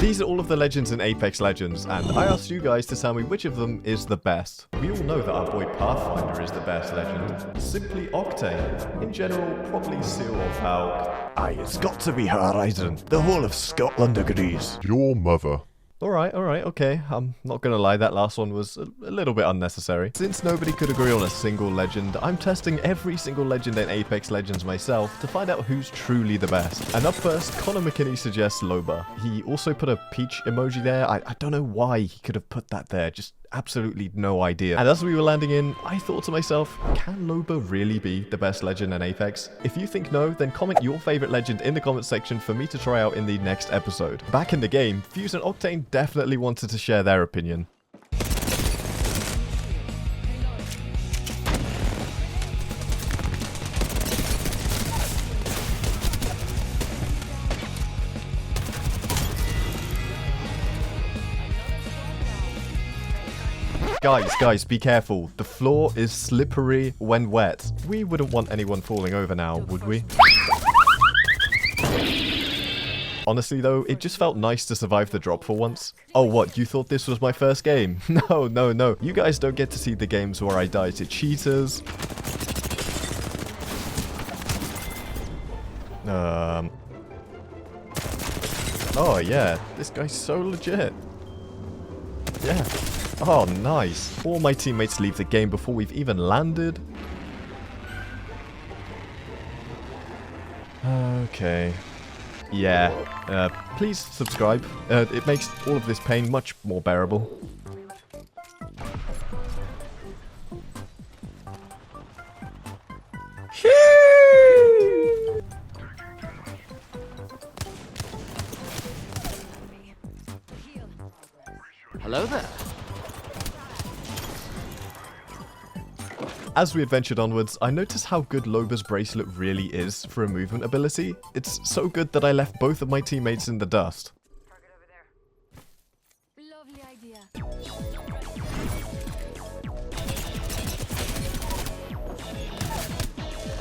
These are all of the legends in Apex Legends, and I asked you guys to tell me which of them is the best. We all know that our boy Pathfinder is the best legend. Simply Octane. In general, probably Seal or Falk. Aye, it's got to be Horizon. The whole of Scotland agrees. Your mother. Alright, okay. I'm not gonna lie, that last one was a little bit unnecessary. Since nobody could agree on a single legend, I'm testing every single legend in Apex Legends myself to find out who's truly the best. And up first, Connor McKinney suggests Loba. He also put a peach emoji there. I don't know why he could have put that there, just absolutely no idea. And as we were landing in, I thought to myself, can Loba really be the best legend in Apex? If you think no, then comment your favorite legend in the comment section for me to try out in the next episode. Back in the game, Fuse and Octane definitely wanted to share their opinion. Guys, be careful. The floor is slippery when wet. We wouldn't want anyone falling over now, would we? Honestly though, it just felt nice to survive the drop for once. Oh what, you thought this was my first game? No. You guys don't get to see the games where I die to cheaters. Oh yeah, this guy's so legit. Yeah. Oh, nice. All my teammates leave the game before we've even landed. Okay. Yeah. Please subscribe. It makes all of this pain much more bearable. Hello there. As we adventured onwards, I noticed how good Loba's bracelet really is for a movement ability. It's so good that I left both of my teammates in the dust. Lovely idea.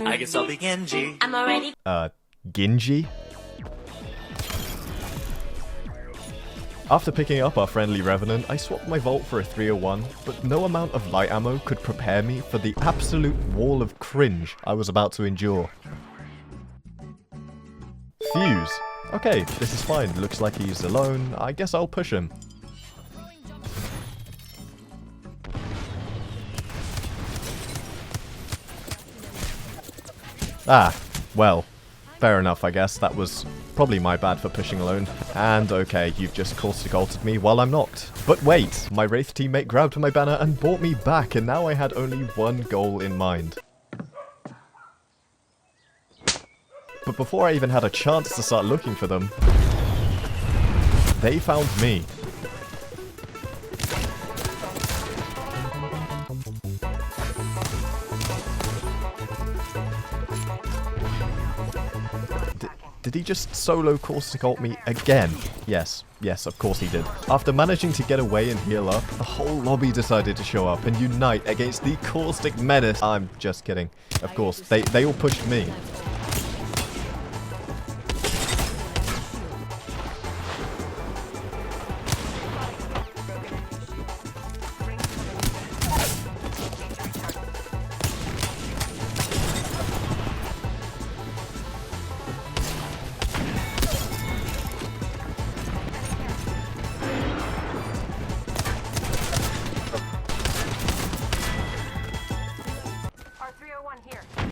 I guess I'll be Genji. I'm already. Genji? After picking up our friendly Revenant, I swapped my Vault for a 301, but no amount of light ammo could prepare me for the absolute wall of cringe I was about to endure. Fuse. Okay, this is fine. Looks like he's alone. I guess I'll push him. Ah, well. Fair enough, I guess. That was probably my bad for pushing alone. And okay, you've just caustic ulted me while I'm knocked. But wait, my Wraith teammate grabbed my banner and brought me back, and now I had only one goal in mind. But before I even had a chance to start looking for them, they found me. Did he just solo caustic ult me again? Yes, of course he did. After managing to get away and heal up, the whole lobby decided to show up and unite against the caustic menace. I'm just kidding. Of course, they all pushed me.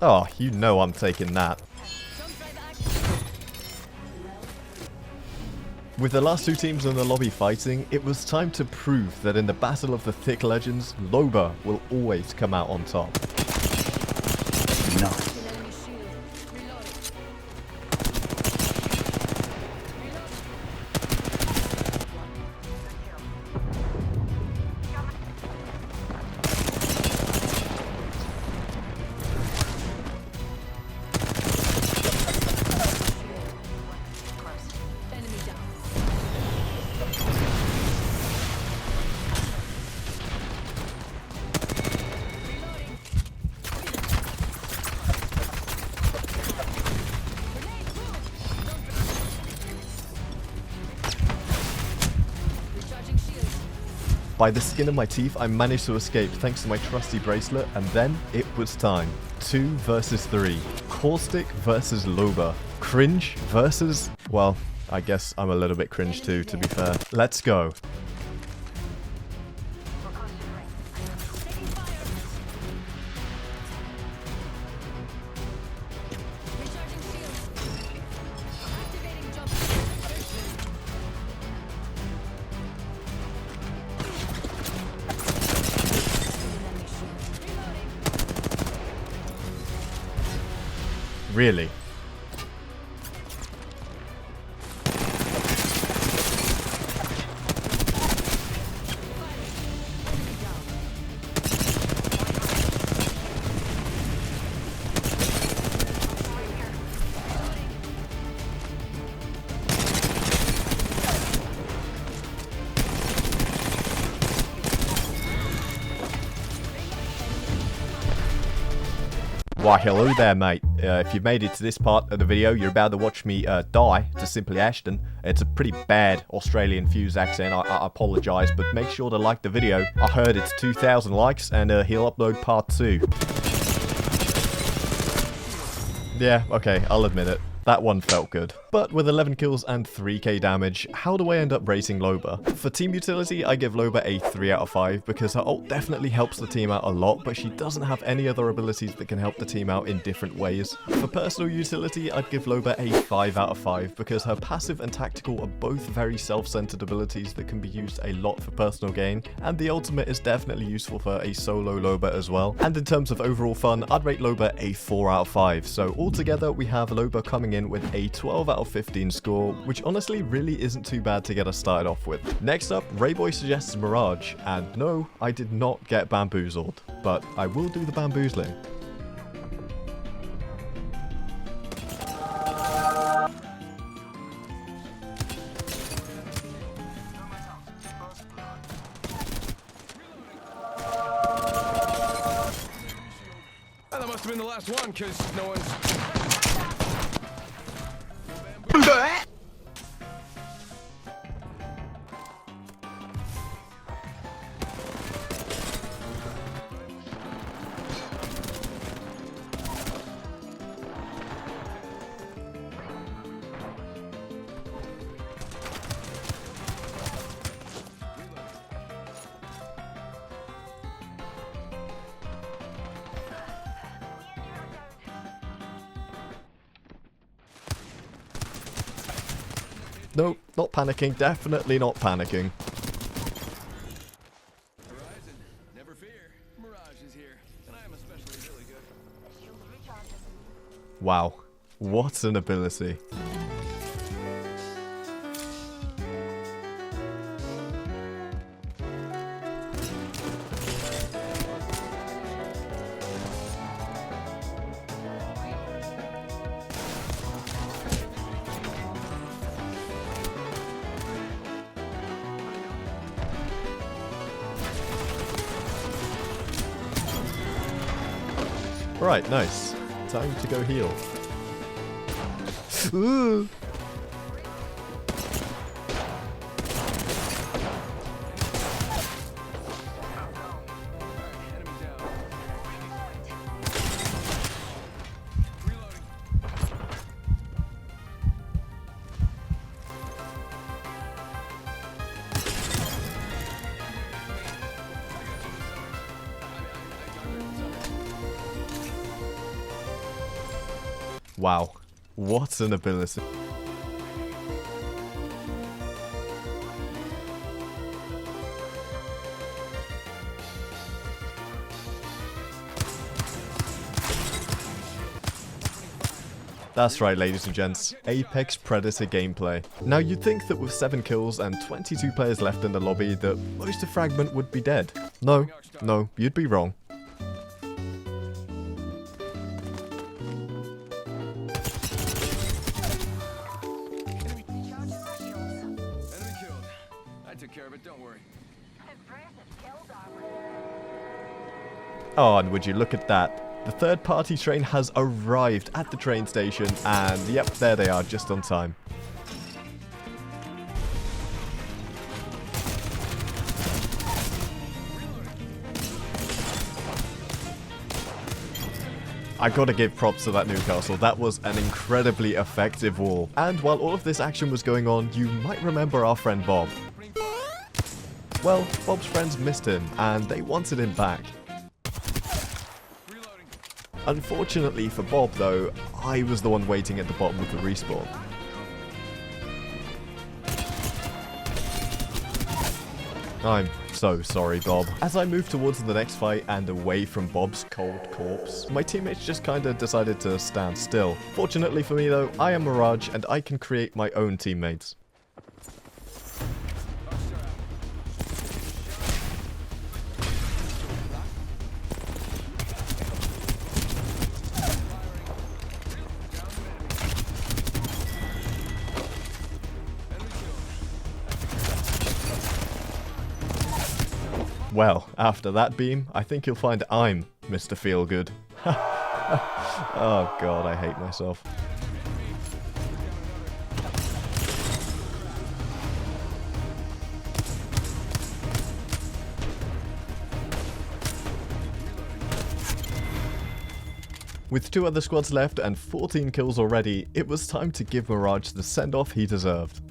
Oh, you know I'm taking that. With the last two teams in the lobby fighting, it was time to prove that in the battle of the thick legends, Loba will always come out on top. Nice. By the skin of my teeth, I managed to escape thanks to my trusty bracelet, and then it was time. 2 versus 3. Caustic versus Loba. Cringe versus... well, I guess I'm a little bit cringe too, to be fair. Let's go. Really? Why, hello there, mate. If you've made it to this part of the video, you're about to watch me die to Simply Ashton. It's a pretty bad Australian fuse accent, I apologise, but make sure to like the video. I heard it's 2,000 likes, and he'll upload part 2. Yeah, okay, I'll admit it. That one felt good. But with 11 kills and 3k damage, how do I end up racing Loba? For team utility, I give Loba a 3 out of 5 because her ult definitely helps the team out a lot, but she doesn't have any other abilities that can help the team out in different ways. For personal utility, I'd give Loba a 5 out of 5 because her passive and tactical are both very self-centered abilities that can be used a lot for personal gain, and the ultimate is definitely useful for a solo Loba as well. And in terms of overall fun, I'd rate Loba a 4 out of 5. So altogether, we have Loba coming in with a 12 out of 15 score, which honestly really isn't too bad to get us started off with. Next up, Rayboy suggests Mirage, and no, I did not get bamboozled, but I will do the bamboozling. That must have been the last one, because no one's... Nope, not panicking, definitely not panicking. Horizon, never fear. Mirage is here, and I am especially really good. Wow, what an ability. Right, nice. Time to go heal. Ooh. Wow, what an ability. That's right, ladies and gents, Apex Predator gameplay. Now you'd think that with 7 kills and 22 players left in the lobby that most of Fragment would be dead. No, you'd be wrong. Oh, and would you look at that. The third-party train has arrived at the train station, and yep, there they are, just on time. I gotta give props to that Newcastle. That was an incredibly effective wall. And while all of this action was going on, you might remember our friend Bob. Well, Bob's friends missed him, and they wanted him back. Unfortunately for Bob, though, I was the one waiting at the bottom of the respawn. I'm so sorry, Bob. As I moved towards the next fight and away from Bob's cold corpse, my teammates just kinda decided to stand still. Fortunately for me, though, I am Mirage, and I can create my own teammates. Well, after that beam, I think you'll find I'm Mr. Feelgood. Oh god, I hate myself. With 2 other squads left and 14 kills already, it was time to give Mirage the send-off he deserved.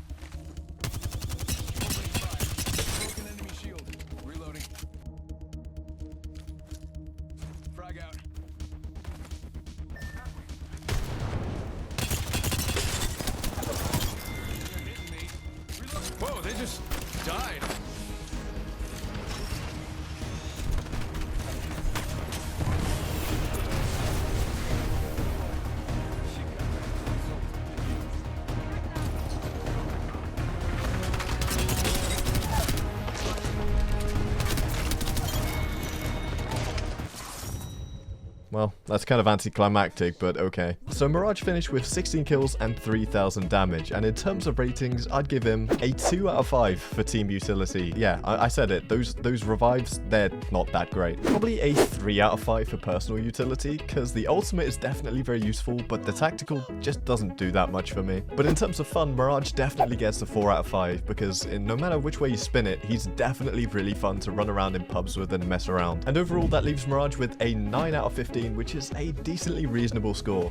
Whoa, they just died. Well, that's kind of anticlimactic, but okay. So Mirage finished with 16 kills and 3,000 damage, and in terms of ratings, I'd give him a 2 out of 5 for team utility. Yeah, I said it, those revives, they're not that great. Probably a 3 out of 5 for personal utility, because the ultimate is definitely very useful, but the tactical just doesn't do that much for me. But in terms of fun, Mirage definitely gets a 4 out of 5, because no matter which way you spin it, he's definitely really fun to run around in pubs with and mess around. And overall, that leaves Mirage with a 9 out of 15, which is a decently reasonable score.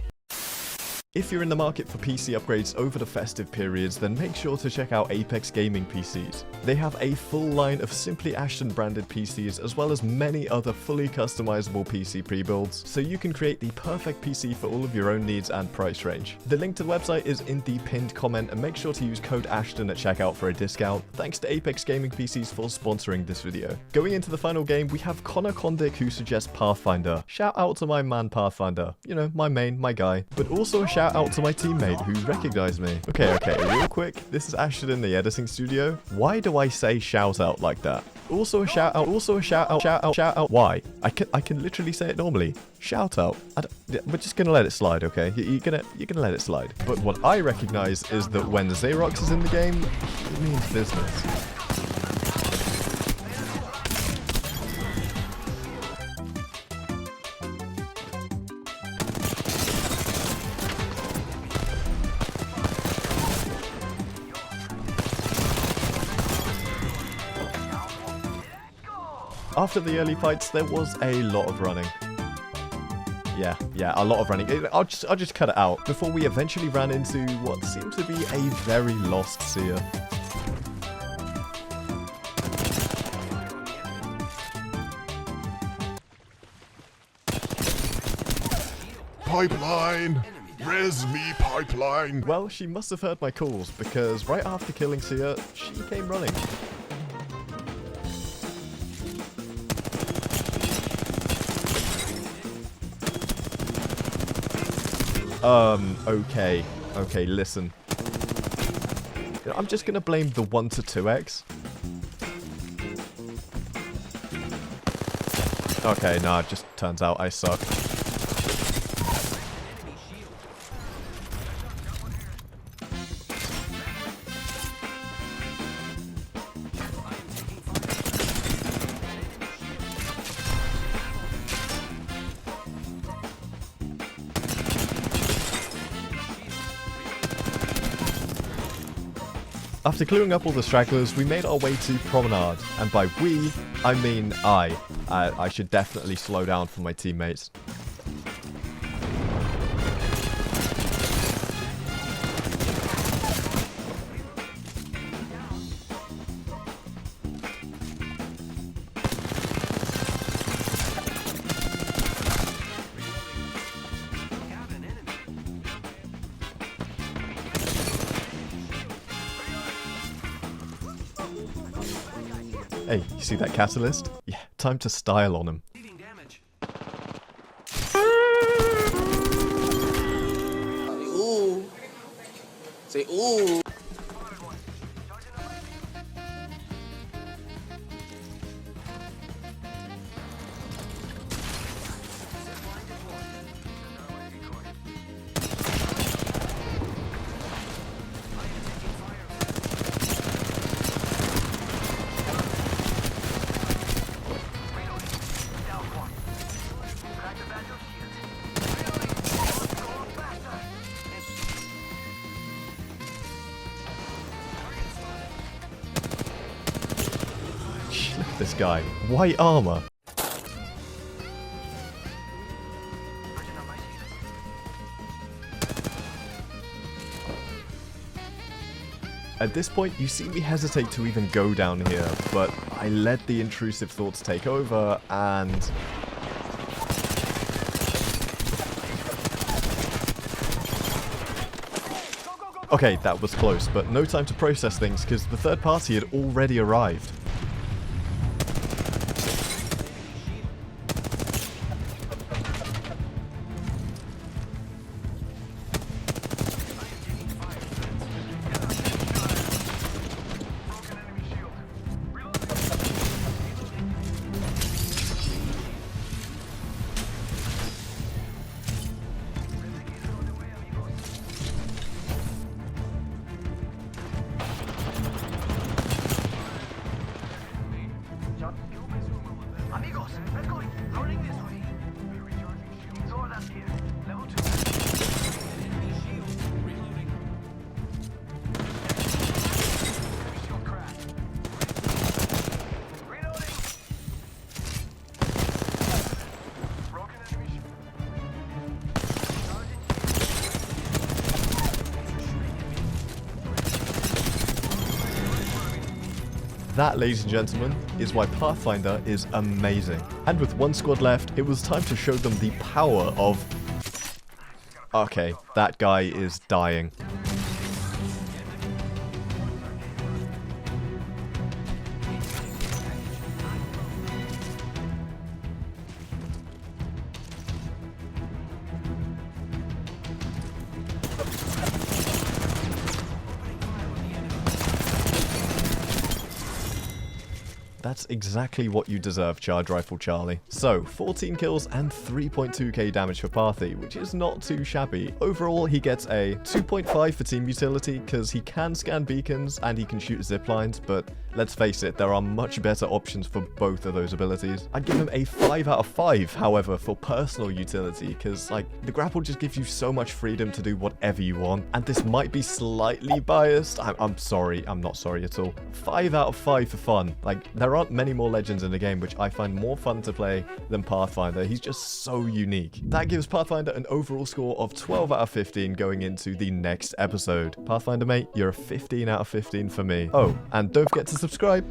If you're in the market for PC upgrades over the festive periods, then make sure to check out Apex Gaming PCs. They have a full line of Simply Ashton branded PCs, as well as many other fully customizable PC pre-builds, so you can create the perfect PC for all of your own needs and price range. The link to the website is in the pinned comment, and make sure to use code Ashton at checkout for a discount. Thanks to Apex Gaming PCs for sponsoring this video. Going into the final game, we have Connor Condick, who suggests Pathfinder. Shout out to my man Pathfinder, you know, my main, my guy, but also a shout out to my teammate who recognized me. Okay, real quick, this is Ashton in the editing studio. Why do I say shout out like that? Also a shout out, why? I can literally say it normally. Shout out. We're just gonna let it slide, okay? You're gonna let it slide. But what I recognize is that when Xerox is in the game, it means business. After the early fights, there was a lot of running. Yeah, a lot of running. I'll just cut it out before we eventually ran into what seemed to be a very lost seer. Pipeline! Res me, pipeline! Well, she must have heard my calls, because right after killing Seer, she came running. Okay, listen. I'm just gonna blame the 1 to 2x. Okay, nah, it just turns out I suck. After clearing up all the stragglers, we made our way to Promenade, and by we, I mean I should definitely slow down for my teammates. Hey, you see that catalyst? Yeah, time to style on him. Ooh. Say ooh. Look at this guy. White armor. At this point, you see me hesitate to even go down here, but I let the intrusive thoughts take over, and... Okay, that was close, but no time to process things, because the third party had already arrived. Amigos, let's go. Running this way. Zordon's here. Level 2. Enemy shield. Reloading. Enemy shield cracked. Reloading. Broken enemy shield. That, ladies and gentlemen, is why Pathfinder is amazing. And with one squad left, it was time to show them the power of... Okay, that guy is dying. That's exactly what you deserve, Charge Rifle Charlie. So, 14 kills and 3.2k damage for Pathy, which is not too shabby. Overall, he gets a 2.5 for team utility, because he can scan beacons and he can shoot zip lines, but let's face it, there are much better options for both of those abilities. I'd give him a 5 out of 5, however, for personal utility, because, like, the grapple just gives you so much freedom to do whatever you want, and this might be slightly biased. I'm sorry, I'm not sorry at all. 5 out of 5 for fun. Like, there aren't many more legends in the game which I find more fun to play than Pathfinder. He's just so unique. That gives Pathfinder an overall score of 12 out of 15 going into the next episode. Pathfinder mate, you're a 15 out of 15 for me. Oh, and don't forget to subscribe.